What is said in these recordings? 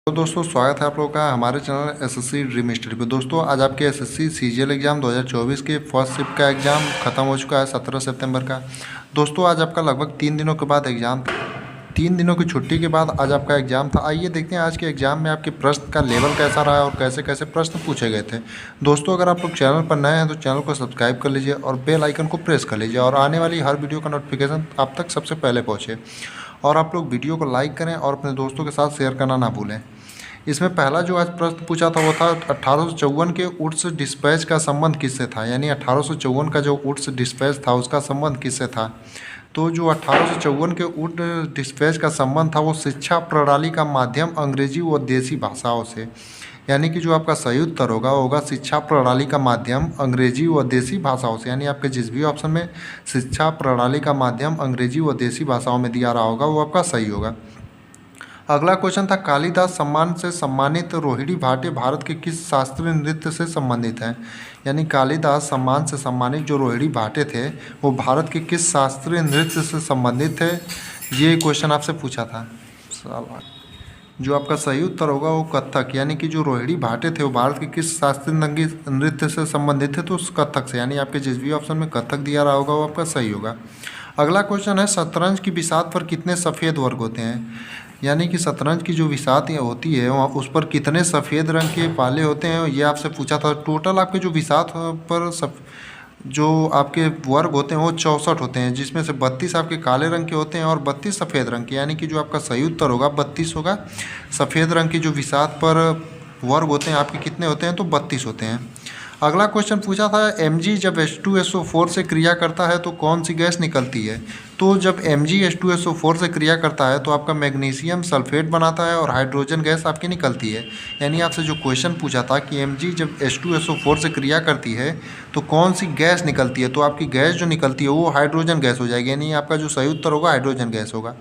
तो दोस्तों स्वागत है आप लोगों का हमारे चैनल एसएससी ड्रीम स्टडी पे। दोस्तों आज आपके एसएससी सीजीएल एग्ज़ाम 2024 के फर्स्ट शिफ्ट का एग्ज़ाम ख़त्म हो चुका है 17 सितंबर का। दोस्तों आज आपका लगभग 3 दिनों के बाद एग्ज़ाम, 3 दिनों की छुट्टी के बाद आज आपका एग्ज़ाम था। आइए देखते हैं आज के एग्ज़ाम में आपके प्रश्न का लेवल कैसा रहा है और कैसे कैसे प्रश्न पूछे गए थे। दोस्तों अगर आप लोग चैनल पर नए हैं तो चैनल को सब्सक्राइब कर लीजिए और बेल आइकन को प्रेस कर लीजिए और आने वाली हर वीडियो का नोटिफिकेशन आप तक सबसे पहले पहुँचे। और आप लोग वीडियो को लाइक करें और अपने दोस्तों के साथ शेयर करना ना भूलें। इसमें पहला जो आज प्रश्न पूछा था वो था 1854 के वुड्स डिस्पैच का संबंध किससे था, यानी 1854 का जो वुड्स डिस्पैच था उसका संबंध किससे था। तो जो 1854 के वुड डिस्पैच का संबंध था वो शिक्षा प्रणाली का माध्यम अंग्रेजी व देसी भाषाओं से, यानी कि जो आपका सही उत्तर होगा शिक्षा प्रणाली का माध्यम अंग्रेजी व देसी भाषाओं से, यानी आपके जिस भी ऑप्शन में शिक्षा प्रणाली का माध्यम अंग्रेजी व देसी भाषाओं में दिया रहा होगा वो आपका सही होगा। अगला क्वेश्चन था कालिदास सम्मान से सम्मानित रोहिणी भाटे भारत के किस शास्त्रीय नृत्य से संबंधित हैं, यानी कालिदास सम्मान से सम्मानित जो रोहिणी भाटे थे वो भारत के किस शास्त्रीय नृत्य से संबंधित थे, ये क्वेश्चन आपसे पूछा था। जो आपका सही उत्तर होगा वो कथक, यानी कि जो रोहिणी भाटे थे वो भारत के किस शास्त्रीय नृत्य से संबंधित थे तो उस कथक से, यानी आपके जिस भी ऑप्शन में कथक दिया रहा होगा वो आपका सही होगा। अगला क्वेश्चन है शतरंज की बिसात पर कितने सफ़ेद वर्ग होते हैं, यानी कि शतरंज की जो बिसात होती है वहाँ उस पर कितने सफ़ेद रंग के पाले होते हैं ये आपसे पूछा था। टोटल आपके जो बिसात पर जो आपके वर्ग होते हैं वो 64 होते हैं, जिसमें से 32 आपके काले रंग के होते हैं और 32 सफ़ेद रंग के, यानी कि जो आपका सही उत्तर होगा 32 होगा। सफ़ेद रंग की जो बिसात पर वर्ग होते हैं आपके कितने होते हैं तो 32 होते हैं। अगला क्वेश्चन पूछा था Mg जब H2SO4 से क्रिया करता है तो कौन सी गैस निकलती है। तो जब Mg H2SO4 से क्रिया करता है तो आपका मैग्नीशियम सल्फेट बनाता है और हाइड्रोजन गैस आपकी निकलती है। यानी आपसे जो क्वेश्चन पूछा था कि Mg जब H2SO4 से क्रिया करती है तो कौन सी गैस निकलती है, तो आपकी गैस जो निकलती है वो हाइड्रोजन गैस हो जाएगी, यानी आपका जो सही उत्तर होगा हाइड्रोजन गैस होगा।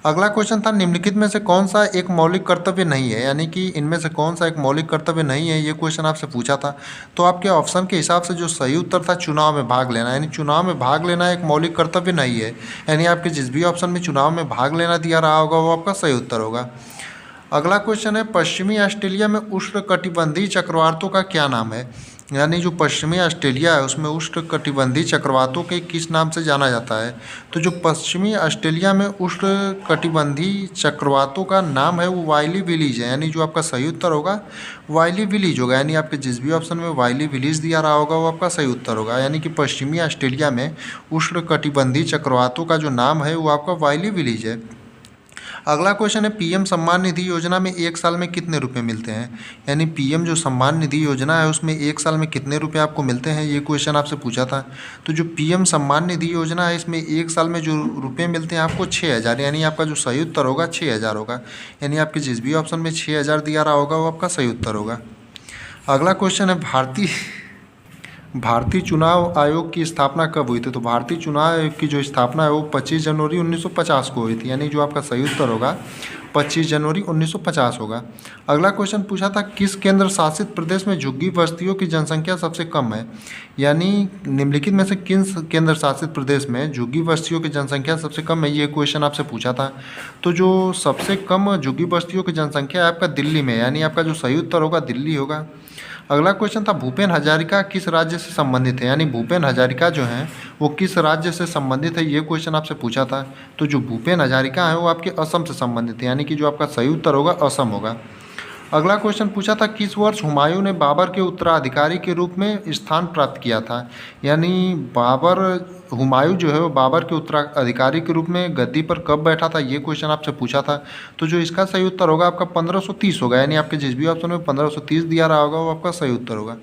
अगला क्वेश्चन था निम्नलिखित में से कौन सा एक मौलिक कर्तव्य नहीं है, यानी कि इनमें से कौन सा एक मौलिक कर्तव्य नहीं है, ये क्वेश्चन आपसे पूछा था। तो आपके ऑप्शन के हिसाब से जो सही उत्तर था चुनाव में भाग लेना, यानी चुनाव में भाग लेना एक मौलिक कर्तव्य नहीं है, यानी आपके जिस भी ऑप्शन में चुनाव में भाग लेना दिया रहा होगा वो आपका सही उत्तर होगा। अगला क्वेश्चन है पश्चिमी ऑस्ट्रेलिया में उष्णकटिबंधीय चक्रवातों का क्या नाम है, यानी जो पश्चिमी ऑस्ट्रेलिया है उसमें उष्णकटिबंधीय चक्रवातों के किस नाम से जाना जाता है। तो जो पश्चिमी ऑस्ट्रेलिया में उष्णकटिबंधीय चक्रवातों का नाम है वो वाइली विलीज है, यानी जो आपका सही उत्तर होगा वाइली विलीज होगा, यानी आपके जिस भी ऑप्शन में वाइली विलीज दिया रहा होगा वो आपका सही उत्तर होगा, यानी कि पश्चिमी ऑस्ट्रेलिया में उष्णकटिबंधीय चक्रवातों का जो नाम है वो आपका वाइली विलीज है। अगला क्वेश्चन है पीएम सम्मान निधि योजना में एक साल में कितने रुपए मिलते हैं, यानी पीएम जो सम्मान निधि योजना है उसमें एक साल में कितने रुपए आपको मिलते हैं, ये क्वेश्चन आपसे पूछा था। तो जो पीएम सम्मान निधि योजना है इसमें एक साल में जो रुपये मिलते हैं आपको 6000, यानी आपका जो सही उत्तर होगा 6000 होगा, यानी आपके जिस भी ऑप्शन में 6000 दिया रहा होगा वो आपका सही उत्तर होगा। अगला क्वेश्चन है भारतीय चुनाव आयोग की स्थापना कब हुई थी। तो भारतीय चुनाव आयोग की जो स्थापना है वो 25 जनवरी 1950 को हुई थी, यानी जो आपका सही उत्तर होगा 25 जनवरी 1950 होगा। अगला क्वेश्चन पूछा था किस केंद्र शासित प्रदेश में झुग्गी बस्तियों की जनसंख्या सबसे कम है, यानी निम्नलिखित में से किन केंद्र शासित प्रदेश में झुग्गी बस्तियों की जनसंख्या सबसे कम है, ये क्वेश्चन आपसे पूछा था। तो जो सबसे कम झुग्गी बस्तियों की जनसंख्या है आपका दिल्ली में, यानी आपका जो सही उत्तर होगा दिल्ली होगा। अगला क्वेश्चन था भूपेन हजारिका किस राज्य से संबंधित है, यानी भूपेन हजारिका जो हैं वो किस राज्य से संबंधित है, ये क्वेश्चन आपसे पूछा था। तो जो भूपेन हजारिका है वो आपके असम से संबंधित है, यानी कि जो आपका सही उत्तर होगा असम होगा। अगला क्वेश्चन पूछा था किस वर्ष हुमायूं ने बाबर के उत्तराधिकारी के रूप में स्थान प्राप्त किया था, यानी हुमायूं जो है वो बाबर के उत्तराधिकारी के रूप में गद्दी पर कब बैठा था, ये क्वेश्चन आपसे पूछा था। तो जो इसका सही उत्तर होगा आपका 1530 होगा, यानी आपके जिस भी ऑप्शन में 1530 दिया रहा होगा वो आपका सही उत्तर होगा।